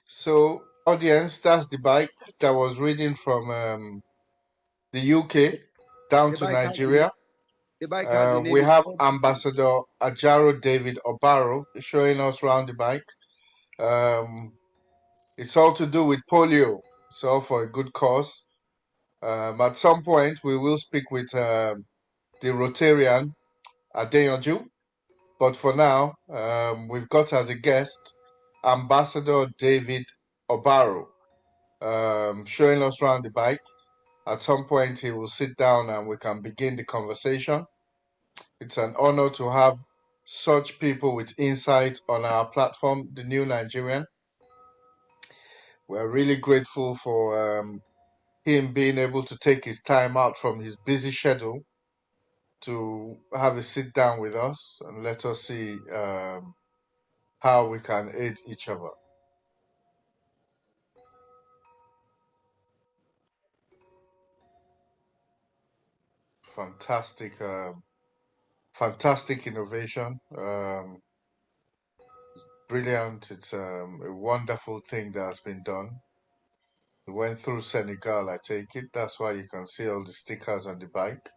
So, audience, that's the bike that was reading from the UK down The to bike has a name. Nigeria. The bike has a name. We It's have called Ambassador Ajaro David Obaro showing us around the bike. It's all to do with polio. It's all for a good cause. At some point, we will speak with the Rotarian Adeyanju. But for now, we've got as a guest Ambassador David Obaro showing us around the bike. At some point, he will sit down and we can begin the conversation. It's an honor to have such people with insight on our platform, The New Nigerian. We're really grateful for him being able to take his time out from his busy schedule to have a sit down with us and let us see how we can aid each other. Fantastic, fantastic innovation. Brilliant. It's a wonderful thing that has been done. We went through Senegal, I take it. That's why you can see all the stickers on the bike.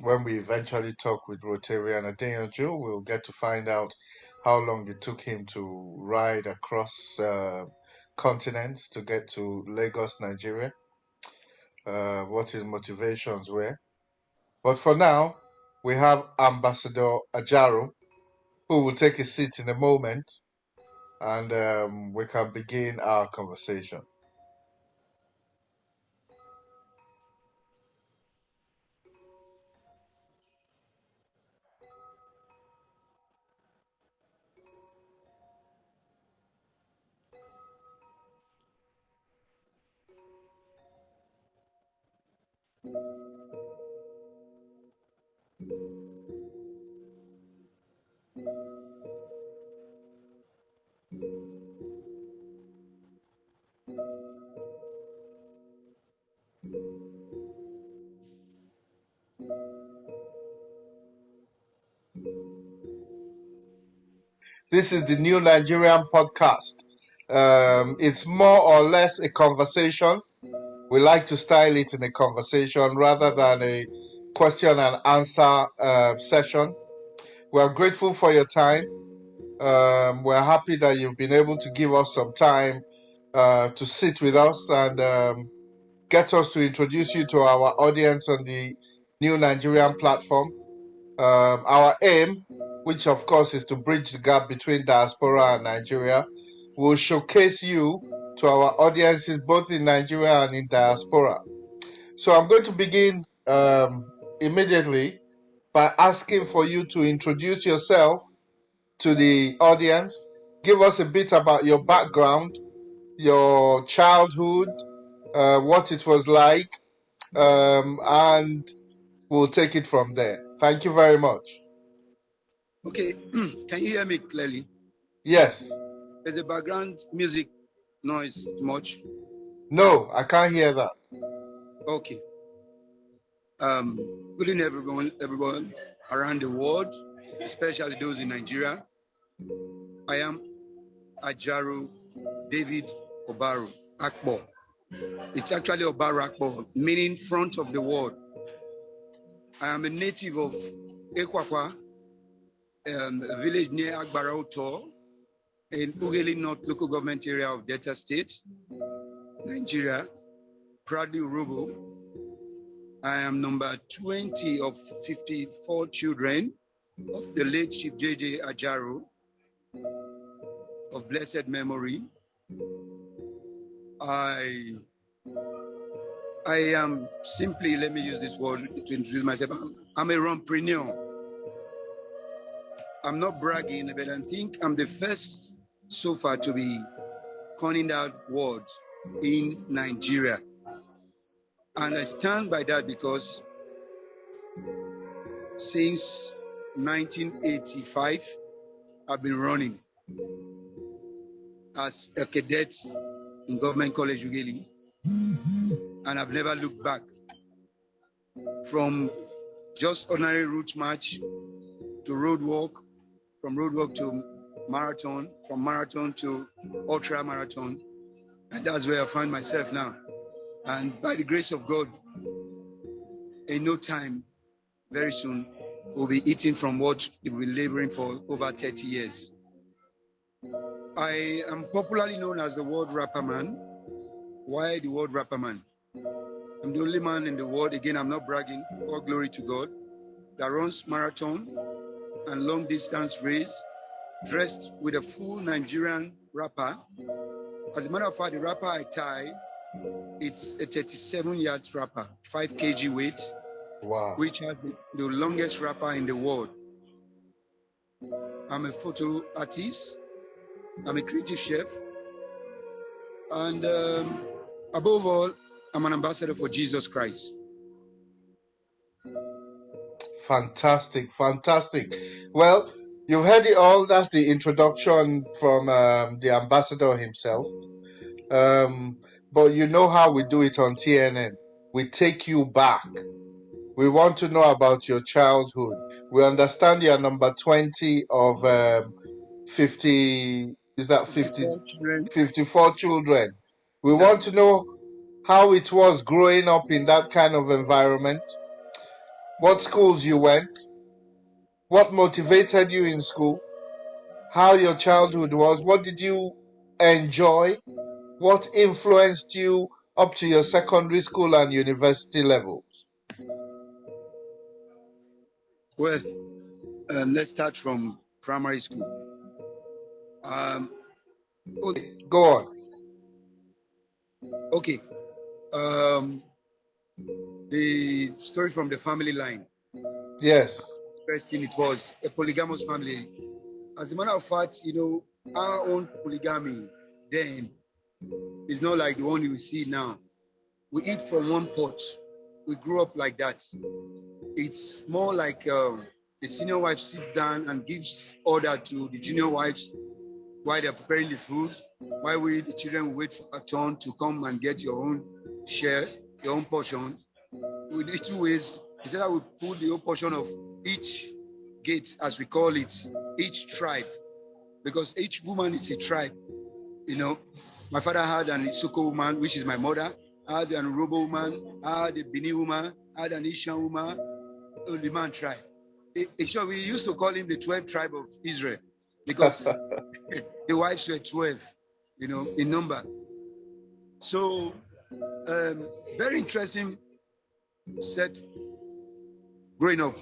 When we eventually talk with Rotarian Adeyanju, we'll get to find out how long it took him to ride across continents to get to Lagos, Nigeria, what his motivations were. But for now, we have Ambassador Ajaro, who will take a seat in a moment, and we can begin our conversation. This is the New Nigerian podcast. It's more or less a conversation. We like to style it in a conversation rather than a question and answer session. We're grateful for your time. We're happy that you've been able to give us some time to sit with us and get us to introduce you to our audience on the New Nigerian platform. Our aim, which of course is to bridge the gap between diaspora and Nigeria, will showcase you to our audiences both in Nigeria and in diaspora. So I'm going to begin immediately by asking for you to introduce yourself to the audience. Give us a bit about your background, your childhood, what it was like, and we'll take it from there. Thank you very much. Okay. Can you hear me clearly? Yes. There's a background music noise much. No, I can't hear that. Okay. Good evening, everyone around the world, especially those in Nigeria. I am Ajaro David Obaro Akbo. It's actually Obaro Akbo, meaning front of the world. I am a native of Ekwakwa, a village near Agbaraoto in Ughelli North local government area of Delta State, Nigeria, proudly Urobo. I am number 20 of 54 children of the late Chief J.J. Ajaro of blessed memory. I am simply, let me use this word to introduce myself. I'm a rumpreneur. I'm not bragging, but I think I'm the first so far to be coining that word in Nigeria. And I stand by that because since 1985, I've been running as a cadet in Government College Ughelli, and I've never looked back. From just ordinary route march to road walk, from road walk to marathon, from marathon to ultra marathon, and that's where I find myself now. And by the grace of God, in no time, very soon, we'll be eating from what we've been laboring for over 30 years. I am popularly known as the world rapper man. Why the world rapper man? I'm the only man in the world, again, I'm not bragging, all glory to God, that runs marathon and long distance race dressed with a full Nigerian wrapper. As a matter of fact, the wrapper I tie, it's a 37 yards wrapper, 5 kg weight, Wow. which has the longest wrapper in the world. I'm a photo artist, I'm a creative chef, and above all, I'm an ambassador for Jesus Christ. Fantastic, fantastic. Well, you've heard it all. That's the introduction from the ambassador himself. But you know how we do it on TNN. We take you back. We want to know about your childhood. We understand you're number 20 of 50, is that 50, 54 children. We want to know how it was growing up in that kind of environment, what schools you went, what motivated you in school, how your childhood was, what did you enjoy, what influenced you up to your secondary school and university levels. Well, let's start from primary school. Go on. Okay. The story from the family line. Yes. Interesting, it was a polygamous family. As a matter of fact, you know, our own polygamy then is not like the one you see now. We eat from one pot. We grew up like that. It's more like the senior wife sits down and gives order to the junior wives while they're preparing the food, while we, the children, wait for a turn to come and get your own share, your own portion. We do it two ways. Instead, I would put the whole portion of each gate, as we call it, each tribe, because each woman is a tribe. You know, my father had an Isoko woman, which is my mother. I had an Urobo woman. I had a Bini woman. I had an Ishan woman. The man tribe. Sure, we used to call him the 12th tribe of Israel because the wives were 12, you know, in number. So, very interesting set growing up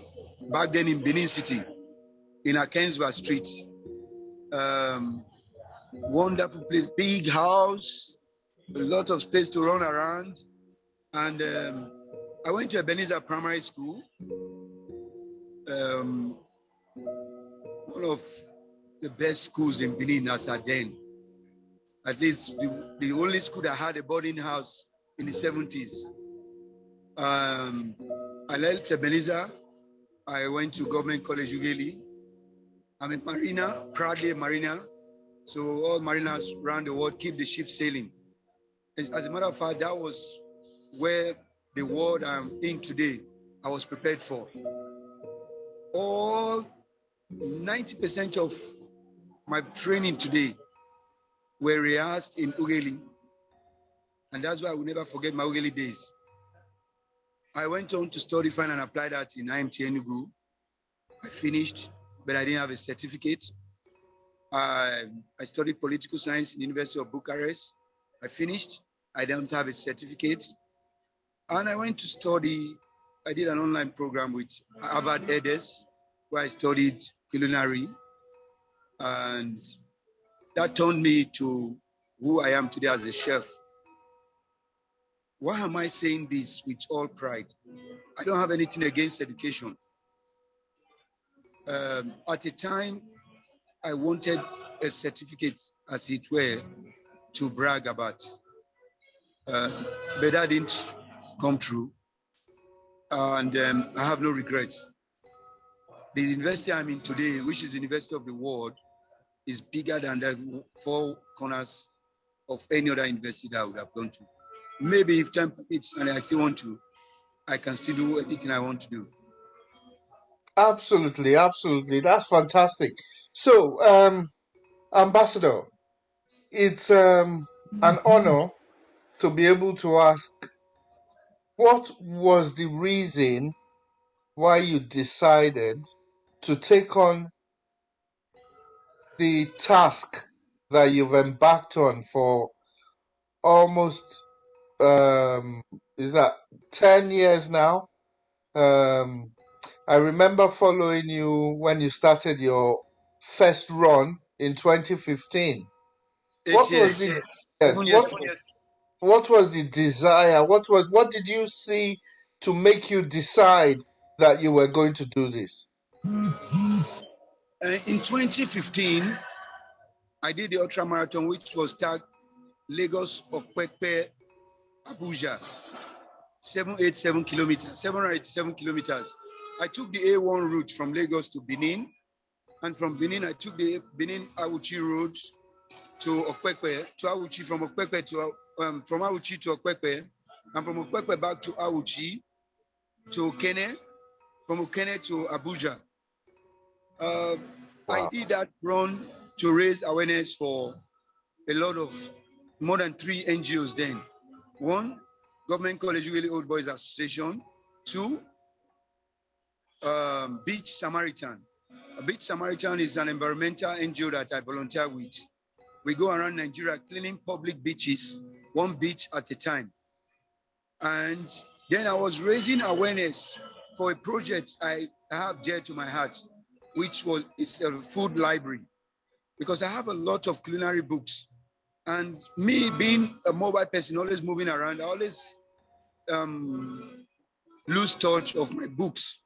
back then in Benin City, in Akenswa Street. Wonderful place, big house, a lot of space to run around. And I went to Ebenezer Primary School. One of the best schools in Benin as at then. At least the only school that had a boarding house in the 70s. I left Ebenezer. I went to Government College Ughelli. I'm a mariner, proudly a mariner. So all mariners around the world keep the ship sailing. As a matter of fact, that was where the world I'm in today, I was prepared for. All 90% of my training today were rehearsed in Ughelli. And that's why I will never forget my Ughelli days. I went on to study fine and applied that in IMT Enugu. I finished, but I didn't have a certificate. I studied political science in the University of Bucharest. I finished. I don't have a certificate. And I went to study. I did an online program with Harvard EDES, where I studied culinary. And that turned me to who I am today as a chef. Why am I saying this with all pride? I don't have anything against education. At a time, I wanted a certificate, as it were, to brag about. But that didn't come true. And I have no regrets. The university I'm in today, which is the University of the World, is bigger than the four corners of any other university that I would have gone to. Maybe if time permits and I still want to, I can still do anything I want to do. Absolutely, absolutely. That's fantastic. So, Ambassador, it's an honor to be able to ask what was the reason why you decided to take on the task that you've embarked on for almost is that 10 years now? Um, I remember following you when you started your first run in 2015. 8 What was years, the yes, 7 years. what was the desire? What did you see to make you decide that you were going to do this? In 2015, I did the ultra marathon, which was tagged Lagos Okpekpe Abuja, 787 kilometers, 787 kilometers. I took the A1 route from Lagos to Benin, and from Benin, I took the Benin Awuchi road to Okpekpe, to Awuchi, from Okpekpe to from Awuchi to Okpekpe, and from Okpekpe back to Awuchi to Okene, from Okene to Abuja. Wow. I did that run to raise awareness for a lot of more than 3 NGOs then. 1, Government College Really Old Boys Association. 2, Beach Samaritan. Beach Samaritan is an environmental NGO that I volunteer with. We go around Nigeria cleaning public beaches, 1 beach at a time. And then I was raising awareness for a project I have dear to my heart, which is a food library, because I have a lot of culinary books. And me being a mobile person, always moving around, I always lose touch of my books.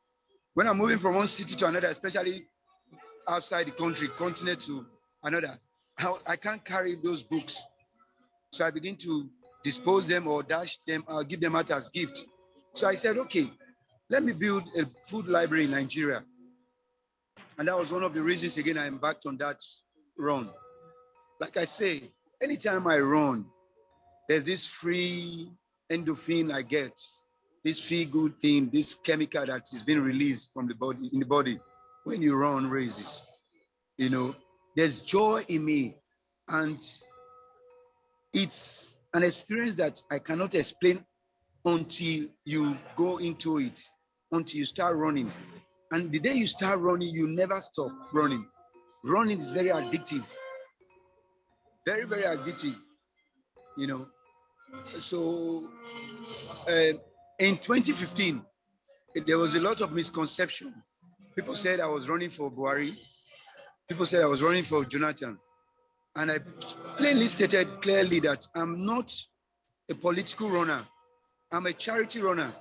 When I'm moving from one city to another, especially outside the country, continent to another, I can't carry those books. So I begin to dispose them or dash them, I'll give them out as gift. So I said, okay, let me build a food library in Nigeria. And that was one of the reasons, again, I embarked on that run. Like I say, anytime I run, there's this free endorphin I get, this feel-good thing, this chemical that is being released from the body, in the body, when you run races. You know, there's joy in me, and it's an experience that I cannot explain until you go into it, until you start running. And the day you start running, you never stop running. Running is very addictive, very, very addictive, you know. So in 2015, there was a lot of misconception. People said I was running for Buhari. People said I was running for Jonathan. And I plainly stated clearly that I'm not a political runner. I'm a charity runner.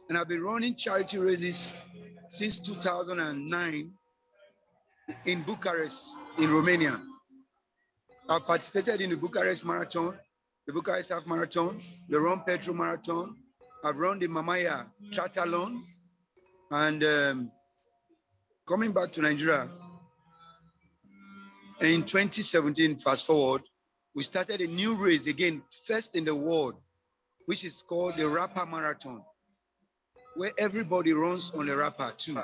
And I've been running charity races since 2009 in Bucharest, in Romania. I participated in the Bucharest Marathon, the Bucharest Half Marathon, the Rome Petro Marathon. I've run the Mamaya Triathlon. And coming back to Nigeria, in 2017, fast forward, we started a new race again, first in the world, which is called the Rapper Marathon, where everybody runs on the rapper too,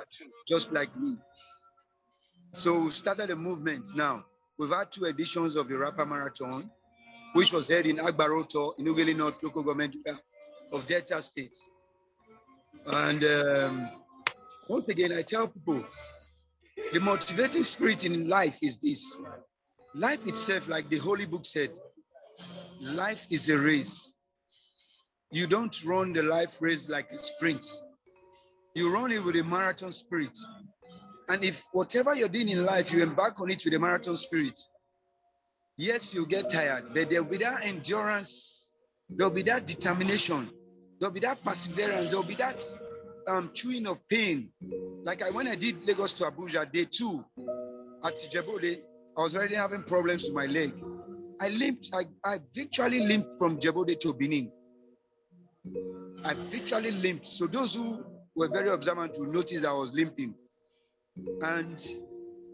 just like me. So we started a movement now. We've had 2 editions of the Rapper Marathon, which was held in Agbaroto, in Ughelli North local government of Delta State. And once again, I tell people, the motivating spirit in life is this. Life itself, like the Holy Book said, life is a race. You don't run the life race like a sprint. You run it with a marathon spirit. And if whatever you're doing in life, you embark on it with a marathon spirit, yes, you get tired, but there'll be that endurance, there'll be that determination, there'll be that perseverance, there'll be that chewing of pain. Like when I did Lagos to Abuja, day 2, at Jebode, I was already having problems with my leg. I limped, I virtually limped from Jebode to Benin. I virtually limped. So those who were very observant will notice I was limping. And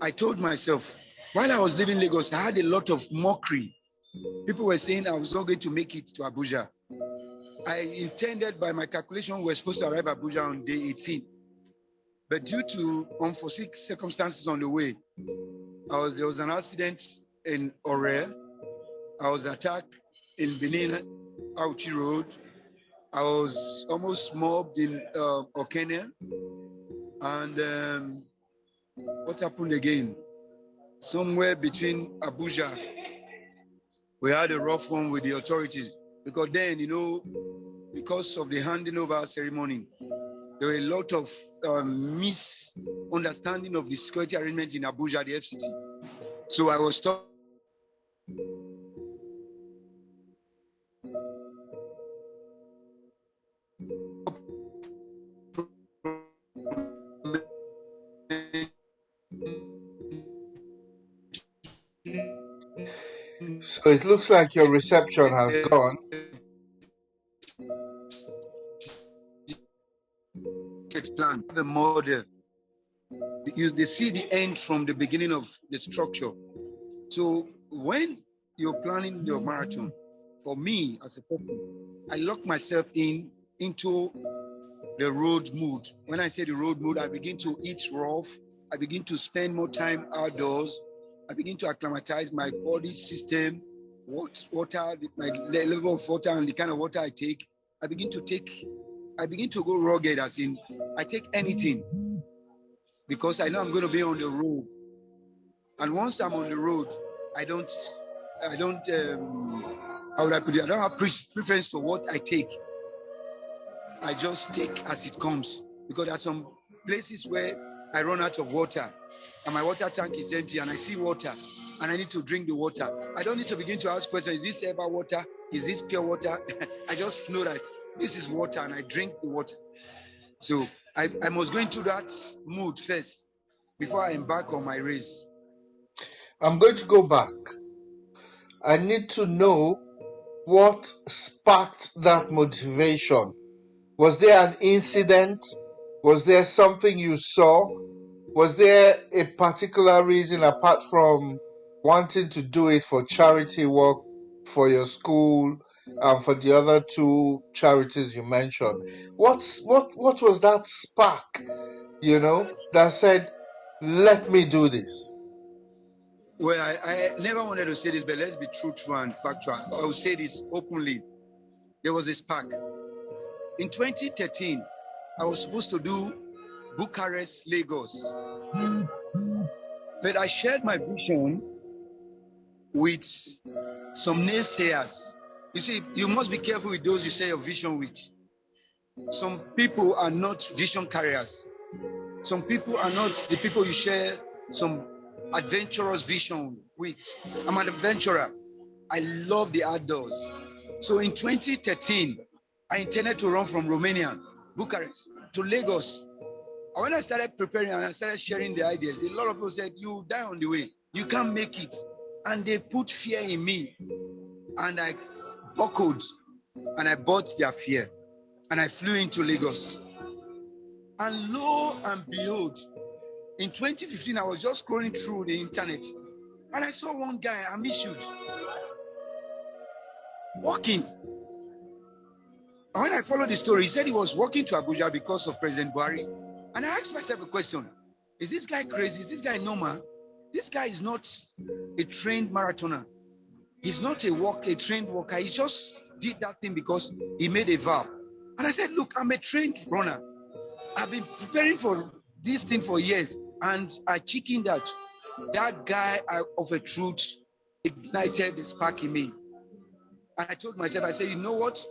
I told myself, while I was leaving Lagos, I had a lot of mockery People were saying I was not going to make it to Abuja. I intended, by my calculation, we were supposed to arrive at Abuja on day 18. But due to unforeseen circumstances on the way, there was an accident in Ore. I was attacked in Benin, Auchi Road. I was almost mobbed in Okene. And what happened again? Somewhere between Abuja, we had a rough one with the authorities. Because then, because of the handing over ceremony, there were a lot of misunderstanding of the security arrangement in Abuja, the FCT. So I was told So it looks like your reception has gone. plan the model. They see the end from the beginning of the structure. So when you're planning your marathon, for me as a person, I lock myself into the road mood. When I say the road mood, I begin to eat rough. I begin to spend more time outdoors. I begin to acclimatize my body system, water, my level of water and the kind of water I take. I begin to go rugged, as in I take anything because I know I'm going to be on the road. And once I'm on the road, I don't how would I put it? I don't have preference for what I take. I just take as it comes, because there are some places where I run out of water and my water tank is empty and I see water and I need to drink the water. I don't need to begin to ask questions. Is this ever water? Is this pure water? I just know that this is water and I drink the water. So I must go into that mood first before I embark on my race. I'm going to go back. I need to know what sparked that motivation. Was there an incident? Was there something you saw? Was there a particular reason apart from wanting to do it for charity work for your school and for the other two charities you mentioned? What was that spark, that said, let me do this? Well, I never wanted to say this, but let's be truthful and factual. I will say this openly. There was a spark. In 2013, I was supposed to do Bucharest, Lagos. But I shared my vision with some naysayers. You see, you must be careful with those you share your vision with. Some people are not vision carriers. Some people are not the people you share some adventurous vision with. I'm an adventurer. I love the outdoors. So in 2013, I intended to run from Romania, Bucharest, to Lagos. And when I started preparing and I started sharing the ideas, a lot of people said, you die on the way. You can't make it. And they put fear in me. And I buckled and I bought their fear. And I flew into Lagos. And lo and behold, in 2015, I was just scrolling through the internet. And I saw one guy, I'm issued, walking. And when I followed the story, he said he was walking to Abuja because of President Buhari. And I asked myself a question. Is this guy crazy? Is this guy normal? This guy is not a trained marathoner. He's not a trained walker. He just did that thing because he made a vow. And I said, look, I'm a trained runner. I've been preparing for this thing for years. And I chickened out. That guy of a truth ignited the spark in me. And I told myself, I said, you know what?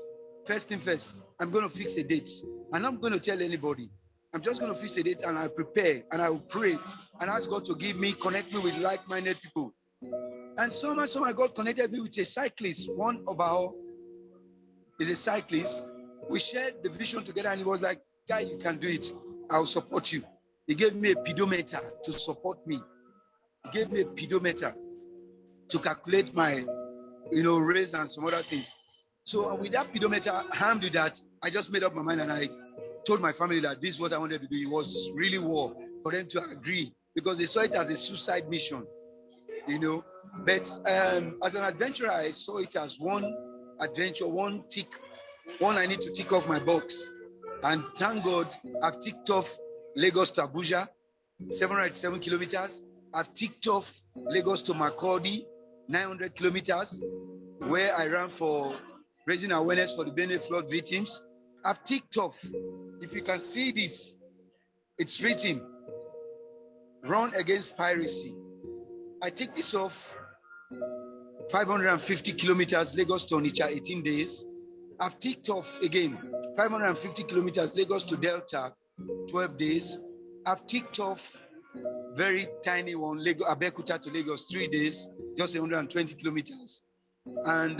First thing first, I'm going to fix a date. I'm not going to tell anybody. I'm just going to fix a date and I'll prepare and I'll pray and ask God to connect me with like-minded people. And somehow God connected me with a cyclist. One of our is a cyclist. We shared the vision together and he was like, guy, you can do it. I'll support you. He gave me a pedometer to support me. He gave me a pedometer to calculate my, race and some other things. So with that pedometer, armed with that, I just made up my mind and I told my family that this is what I wanted to do. It was really war for them to agree because they saw it as a suicide mission. you know. But as an adventurer, I saw it as one adventure, one I need to tick off my box. And thank God I've ticked off Lagos to Abuja, 707 kilometers. I've ticked off Lagos to Makurdi, 900 kilometers, where I ran for raising awareness for the Benue flood victims. I've ticked off. If you can see this, it's written, run against piracy. I ticked this off, 550 kilometers, Lagos to Onitsha, 18 days. I've ticked off again, 550 kilometers, Lagos to Delta, 12 days. I've ticked off very tiny one, Abeokuta to Lagos, 3 days, just 120 kilometers. And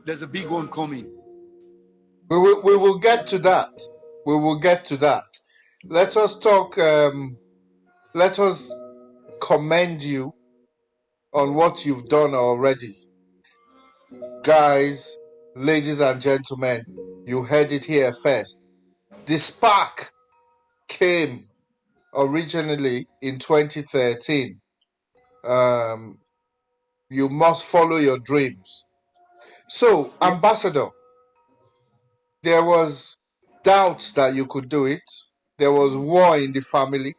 there's a big one coming. We will get to that. We will get to that. Let us talk. Let us commend you on what you've done already. Guys, ladies and gentlemen, you heard it here first. The spark came originally in 2013. You must follow your dreams. So, Yeah. Ambassador, there was doubts that you could do it. There was war in the family.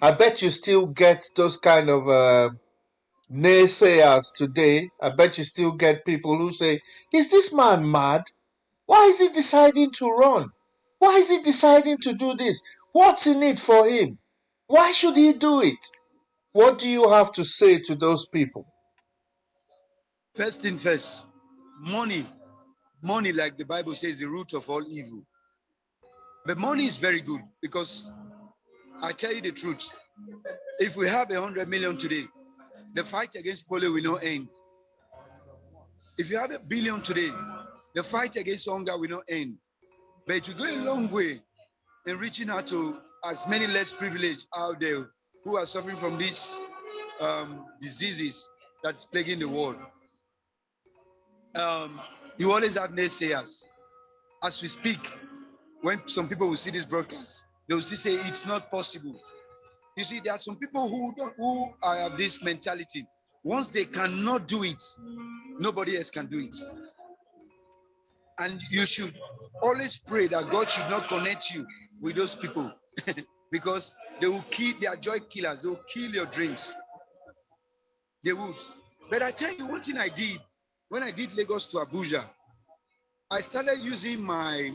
I bet you still get those kind of naysayers today. I bet you still get people who say, is this man mad? Why is he deciding to run? Why is he deciding to do this? What's in it for him? Why should he do it? What do you have to say to those people? First thing first, money, like the Bible says, the root of all evil. But money is very good, because I tell you the truth, if we have 100 million today, the fight against polio will not end. If you have 1 billion today, the fight against hunger will not end. But it will go a long way in reaching out to as many less privileged out there who are suffering from these diseases that's plaguing the world. You always have naysayers. As we speak, when some people will see this broadcast, they will still say it's not possible. You see, there are some people who have this mentality. Once they cannot do it, nobody else can do it. And you should always pray that God should not connect you with those people because they will kill, they are joy killers. They will kill your dreams. They would. But I tell you one thing I did when I did Lagos to Abuja. I started using my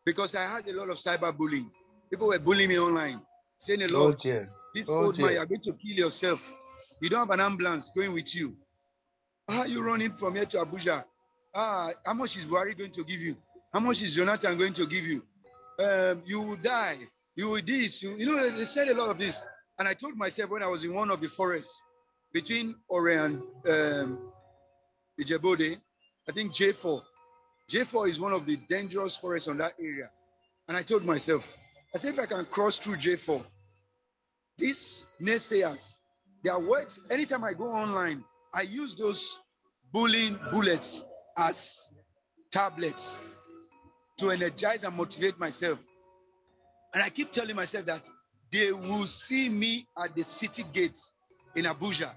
because I had a lot of cyberbullying. People were bullying me online, saying a Oh lot. dear. This Oh old man, dear. you're going to kill yourself. You don't have an ambulance going with you. How are you running from here to Abuja? How much is Buhari going to give you? How much is Jonathan going to give you? You will die. You will this. You know, they said a lot of this. And I told myself when I was in one of the forests between Ore and Ijebode, I think J4. J4 is one of the dangerous forests on that area. And I told myself, I said, if I can cross through J4, these naysayers, their words, anytime I go online, I use those bullying bullets as tablets to energize and motivate myself. And I keep telling myself that they will see me at the city gates in Abuja,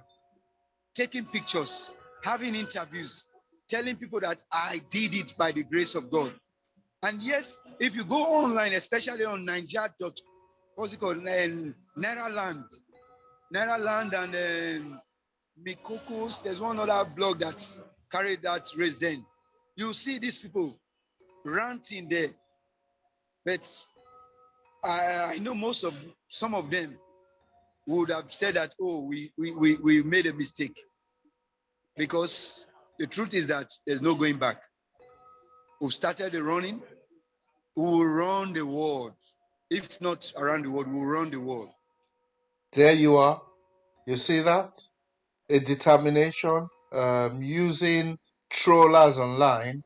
taking pictures, having interviews, telling people that I did it by the grace of God. And yes, if you go online, especially on Niger. What's it called? Nairaland and Mikokos. There's one other blog that's carried that race then. You see these people ranting there. But I know some of them would have said that, oh, we made a mistake. Because the truth is that there's no going back. We've started the running. We will run the world. If not around the world, we'll run the world. There you are. You see that? A determination, using trollers online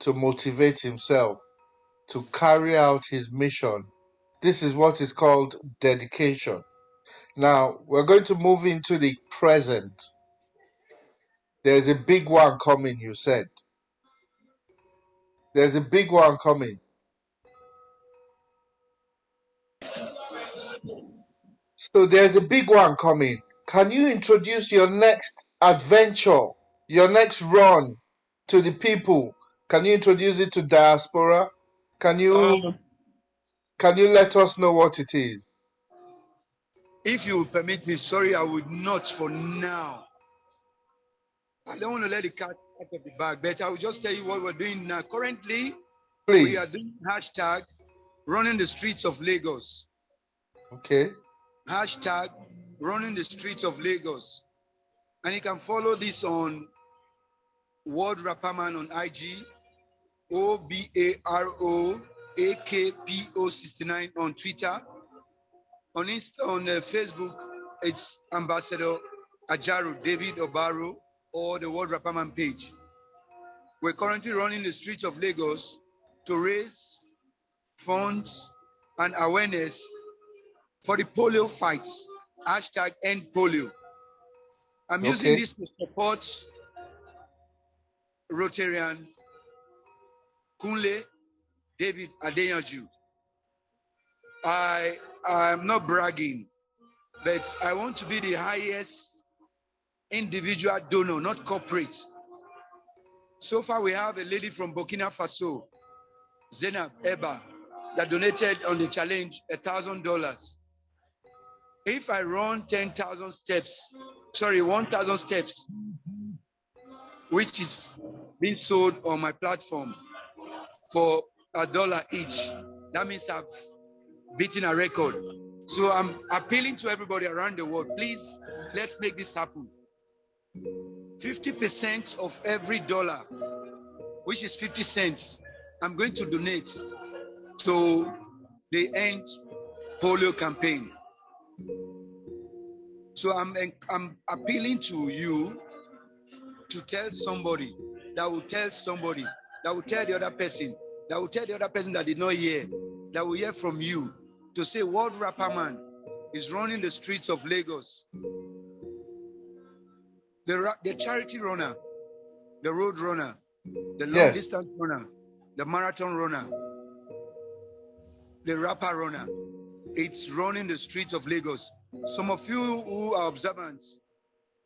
to motivate himself to carry out his mission. This is what is called dedication. Now, we're going to move into the present. There's a big one coming, you said. There's a big one coming. So there's a big one coming. Can you introduce your next adventure, your next run to the people? Can you introduce it to diaspora? Can you Um, can you let us know what it is? if you permit me, sorry, I would not for now. I don't want to let the cat out of the bag, but I will just tell you what we're doing now. Currently, we are Please. doing hashtag running the streets of Lagos. Okay. Hashtag running the streets of Lagos. And you can follow this on World Rapperman on IG, OBAROAKPO69 on Twitter. On Facebook, it's Ambassador Ajaru David Obaru or the World Rapperman page. We're currently running the streets of Lagos to raise funds and awareness for the polio fights. Hashtag end polio. I'm using Okay. this to support Rotarian Kunle David Adeyanju. I'm not bragging, but I want to be the highest individual donor, not corporate. So far, we have a lady from Burkina Faso, Zainab Eba, that donated on the challenge $1,000. If I run 1,000 steps, which is being sold on my platform for $1 each, that means I've beaten a record. So I'm appealing to everybody around the world, please, let's make this happen. 50% of every dollar, which is 50 cents, I'm going to donate to the End Polio campaign. So I'm appealing to you to tell somebody that will tell somebody that will tell the other person that will tell the other person that did not hear, that will hear from you, to say World Rapperman is running the streets of Lagos. The charity runner, the road runner, the long Yes. distance runner, the marathon runner, the rapper runner, it's running the streets of Lagos. Some of you who are observant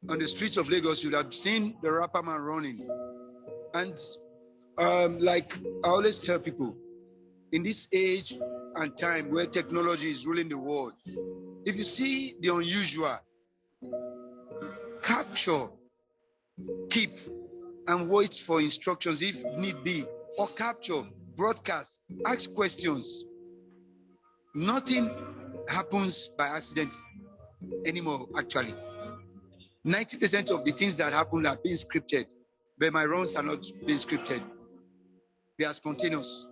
on the streets of Lagos, you'd have seen the rapper man running. And like I always tell people, in this age and time where technology is ruling the world, if you see the unusual, capture, keep, and wait for instructions if need be, or capture, broadcast, ask questions. Nothing happens by accident anymore, actually. 90% of the things that happen are being scripted, but my runs are not being scripted. They are spontaneous.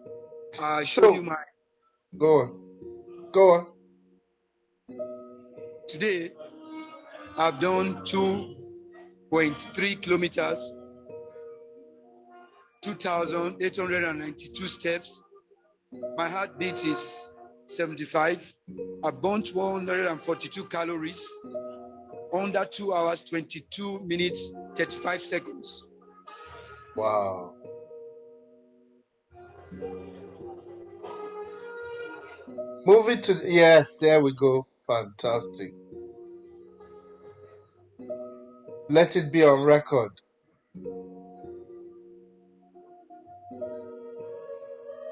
I showed you So my. go on. Go on. Today, I've done 2.3 kilometers, 2,892 steps. My heartbeat is 75. I burnt 142 calories under 2 hours, 22 minutes, 35 seconds. Wow. Moving to yes, there we go. Fantastic. Let it be on record.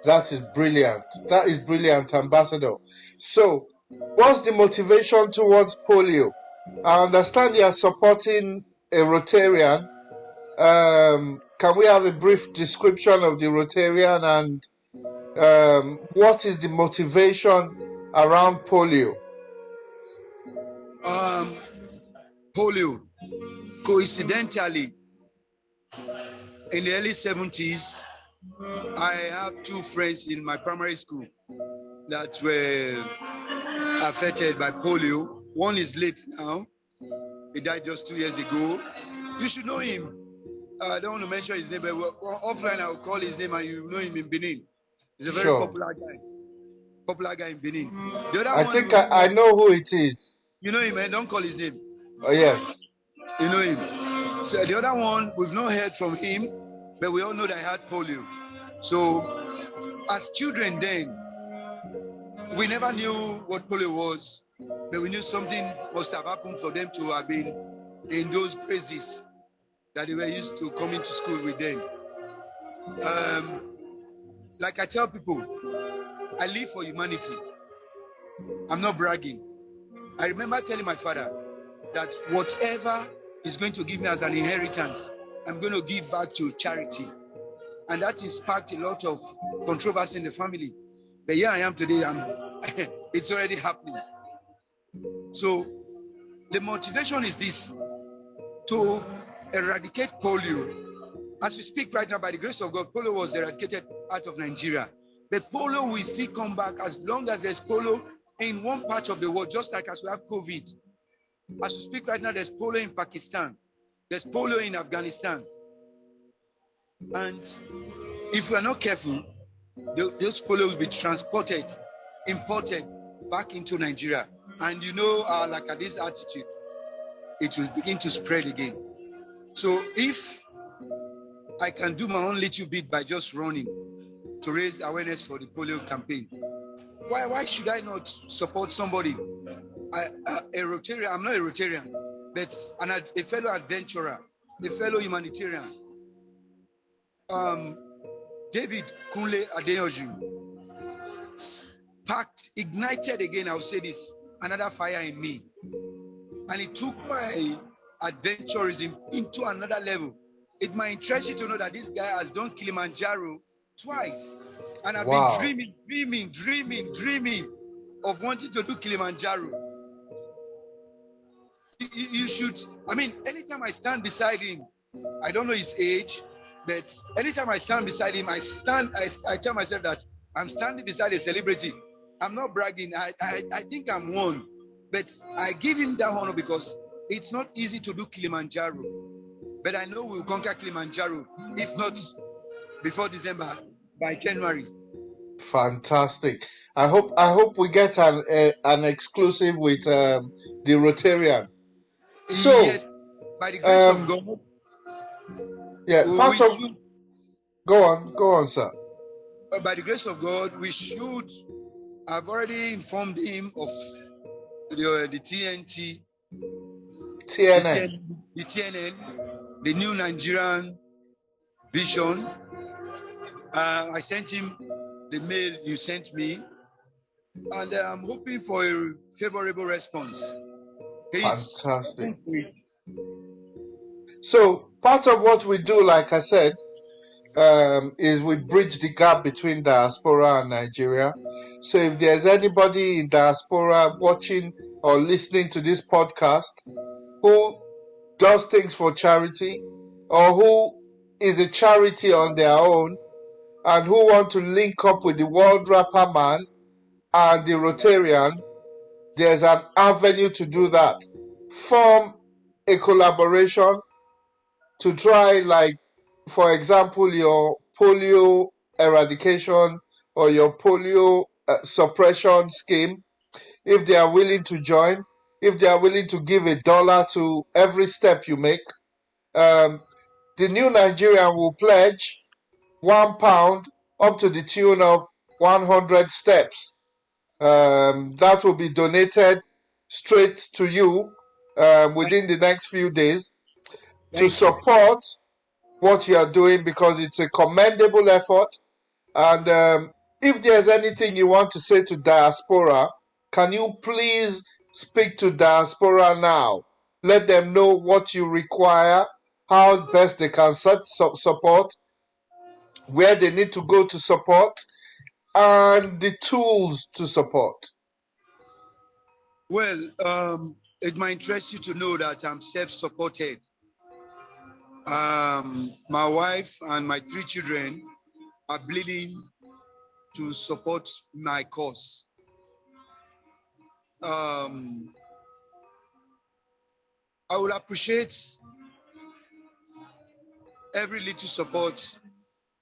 That is brilliant. That is brilliant, Ambassador. So, what's the motivation towards polio? I understand you are supporting a Rotarian. Can we have a brief description of the Rotarian and what is the motivation around polio? Polio. Coincidentally, in the early 70s, I have two friends in my primary school that were affected by polio. One is late now. He died just 2 years ago. You should know him. I don't want to mention his name, but offline I will call his name and you know him in Benin. He's a very Sure. popular guy in Benin. The other I one, think I know who it is. you know him, man. Don't call his name. Oh, yes. You know him. So the other one, we've not heard from him, but we all know that he had polio. So as children then, we never knew what polio was. but we knew something must have happened for them to have been in those praises that they were used to coming to school with them. Like I tell people, I live for humanity. I'm not bragging. I remember telling my father that whatever is going to give me as an inheritance, I'm going to give back to charity. And that has sparked a lot of controversy in the family. But here I am today, it's already happening. So the motivation is this: to eradicate polio. As we speak right now, by the grace of God, polio was eradicated out of Nigeria. But polio will still come back as long as there's polio in one part of the world, just like as we have COVID. As we speak right now, there's polio in Pakistan. There's polio in Afghanistan. And if we are not careful, those polio will be transported, imported back into Nigeria. And you know, like at this attitude, it will begin to spread again. So if I can do my own little bit by just running to raise awareness for the polio campaign, why should I not support somebody? A Rotarian, I'm not a Rotarian, but a fellow adventurer, a fellow humanitarian. David Kunle Adeyanju sparked, ignited again, I'll say this, another fire in me. And it took my adventurism into another level. It might interest you to know that this guy has done Kilimanjaro twice. And I've been dreaming of wanting to do Kilimanjaro. You should, I mean, anytime I stand beside him, I don't know his age, but anytime I stand beside him, I tell myself that I'm standing beside a celebrity. I'm not bragging. I think I'm one, but I give him that honor because it's not easy to do Kilimanjaro. But I know we'll conquer Kilimanjaro, if not before December, by January. Fantastic. I hope we get an exclusive with the Rotarian. So, yes, by the grace of God. Yeah, part of. Go on, sir. By the grace of God, we should. I've already informed him of the TNT, TNN, the TNN, the new Nigerian vision. I sent him the mail you sent me, and I'm hoping for a favorable response. Fantastic. So part of what we do, like I said, is we bridge the gap between diaspora and Nigeria. So if there's anybody in diaspora watching or listening to this podcast who does things for charity, or who is a charity on their own, and who want to link up with the World Rapper Man and the Rotarian, there's an avenue to do that. Form a collaboration to try, like, for example, your polio eradication or your polio suppression scheme. If they are willing to join, if they are willing to give $1 to every step you make, the new Nigerian will pledge £1 up to the tune of 100 steps. That will be donated straight to you within the next few days to support what you are doing, because it's a commendable effort. And if there's anything you want to say to diaspora, can you please speak to diaspora now? Let them know what you require, how best they can support, where they need to go to support, and the tools to support. Well, it might interest you to know that I'm self-supported. My wife and my 3 children are bleeding to support my cause. I will appreciate every little support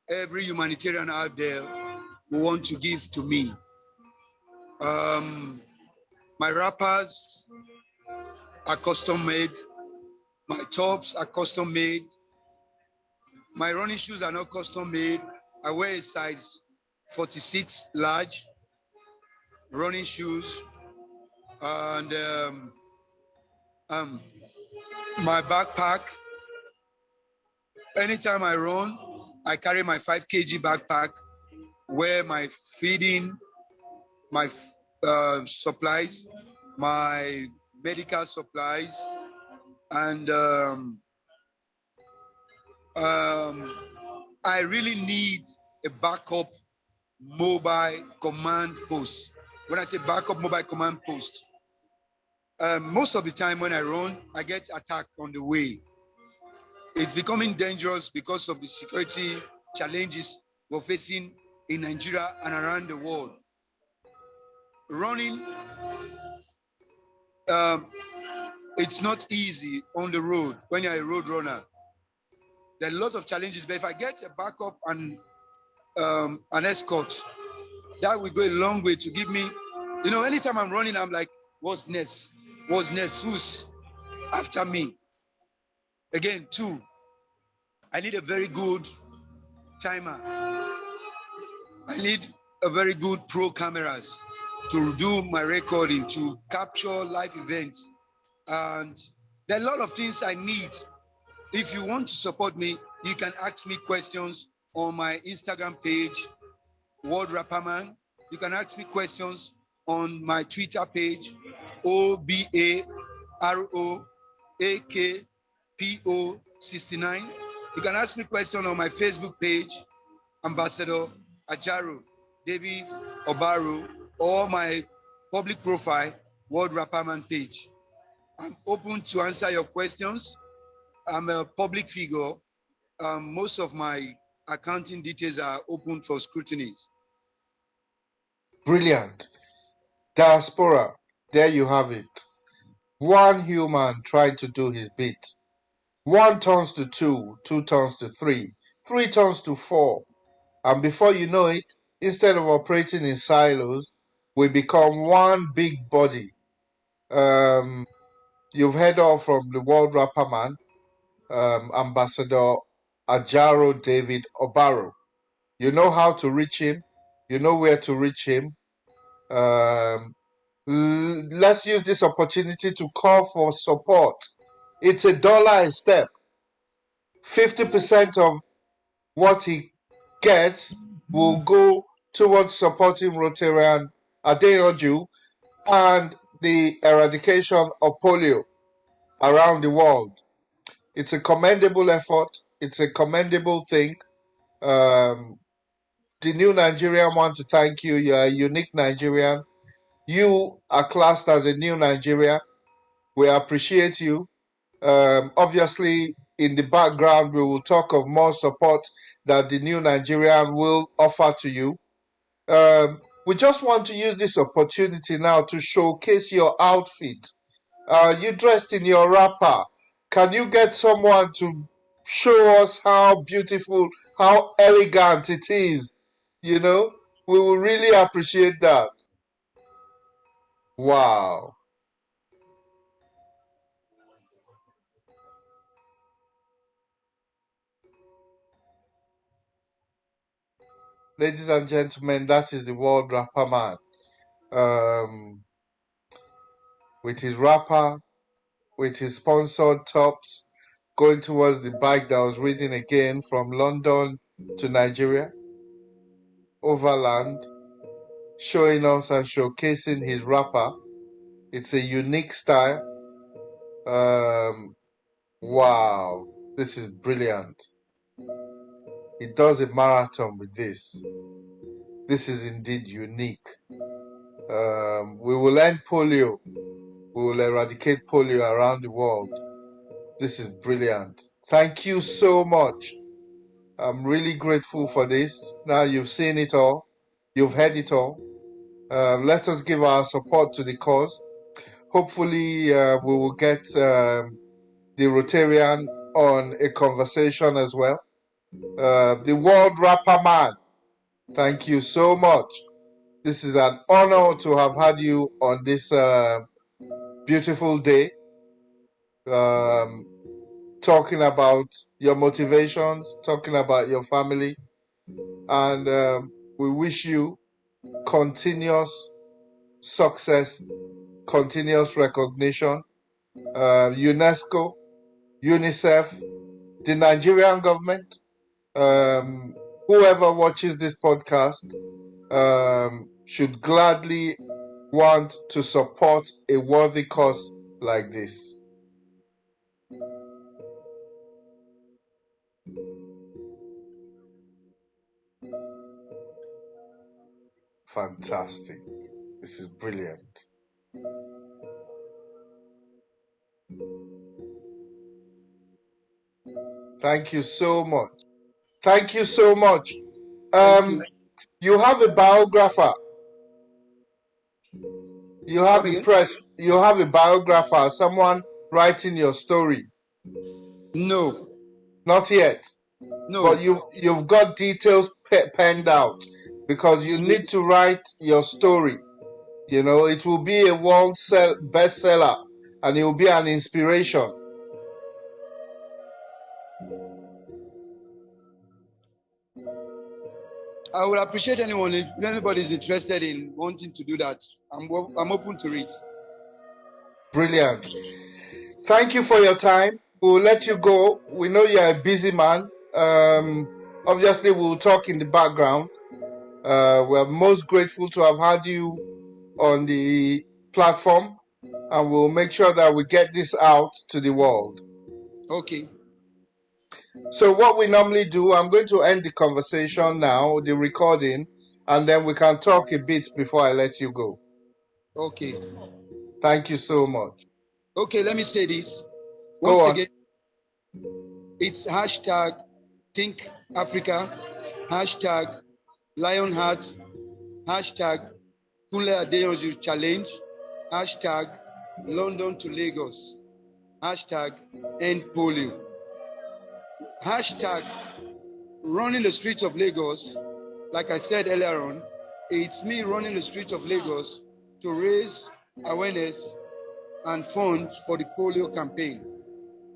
every humanitarian out there who want to give to me. My wrappers are custom made. My tops are custom made. My running shoes are not custom made. I wear a size 46 large running shoes. And my backpack. Anytime I run, I carry my 5 kg backpack where my feeding, my supplies, my medical supplies, and I really need a backup mobile command post. When I say backup mobile command post, most of the time when I run, I get attacked on the way. It's becoming dangerous because of the security challenges we're facing in Nigeria and around the world. Running, it's not easy on the road when you're a road runner. There are a lot of challenges, but if I get a backup and an escort, that will go a long way to give me, anytime I'm running, I'm like, what's next? What's next? Who's after me? Again, two, I need a very good timer. I need a very good pro cameras to do my recording, to capture live events. And there are a lot of things I need. If you want to support me, you can ask me questions on my Instagram page, World Rapperman. You can ask me questions on my Twitter page, OBAROAKPO69. You can ask me questions on my Facebook page, Ambassador Ajaru David Obaru, or my public profile, World Rapperman page. I'm open to answer your questions. I'm a public figure. Most of my accounting details are open for scrutiny. Brilliant. Diaspora, there you have it. One human tried to do his bit. 1 turns to 2, 2 turns to 3, 3 turns to 4. And before you know it, instead of operating in silos, we become one big body. You've heard of from the World Rapper Man, Ambassador Ajaro David Obaro. You know how to reach him. You know where to reach him. Let's use this opportunity to call for support. It's $1 a step. 50% of what he gets will go towards supporting Rotarian Adeoju and the eradication of polio around the world. It's a commendable effort. It's a commendable thing. The new Nigerian want to thank you. You're a unique Nigerian. You are classed as a new Nigerian. We appreciate you. Obviously, in the background, we will talk of more support that the new Nigerian will offer to you. We just want to use this opportunity now to showcase your outfit. You dressed in your wrapper. Can you get someone to show us how beautiful, how elegant it is? You know, we will really appreciate that. Wow. Ladies and gentlemen, that is the World Rapper Man. With his wrapper, with his sponsored tops, going towards the bike that was ridden again from London to Nigeria, overland, showing us and showcasing his wrapper. It's a unique style. Wow, this is brilliant. He does a marathon with this. This is indeed unique. We will end polio. We will eradicate polio around the world. This is brilliant. Thank you so much. I'm really grateful for this. Now you've seen it all. You've heard it all. Let us give our support to the cause. Hopefully, we will get the Rotarian on a conversation as well. The World Rapper Man, thank you so much. This is an honor to have had you on this beautiful day, talking about your motivations, talking about your family, and we wish you continuous success continuous recognition, UNESCO, UNICEF, the Nigerian government, whoever watches this podcast should gladly want to support a worthy cause like this. Fantastic. This is brilliant. Thank you so much. Thank you so much. You have a biographer. You have a press. You have a biographer. Someone writing your story. No. Not yet. No. But you've got details penned out because you need to write your story. You know, it will be a world bestseller and it will be an inspiration. I would appreciate anyone if anybody is interested in wanting to do that. I'm open to it. Brilliant. Thank you for your time. We'll let you go. We know you're a busy man. Obviously, we'll talk in the background. We're most grateful to have had you on the platform, and we'll make sure that we get this out to the world. Okay. So what we normally do, I'm going to end the conversation now, the recording, and then we can talk a bit before I let you go. Okay. Thank you so much. Okay, let me say this. Go on. Again, it's hashtag Think Africa, hashtag Lionheart, hashtag Kunle Adeyanju Challenge, hashtag London to Lagos, hashtag End Polio, hashtag running the streets of Lagos. Like I said earlier on, it's me running the streets of Lagos to raise awareness and funds for the polio campaign.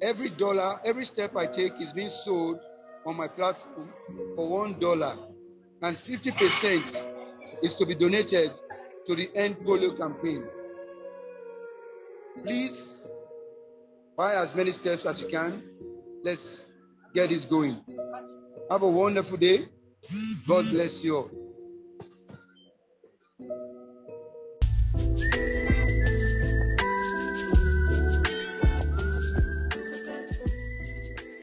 Every dollar, every step I take is being sold on my platform for $1, and 50% is to be donated to the End Polio campaign. Please buy as many steps as you can. Let's get this going. Have a wonderful day. God bless you all.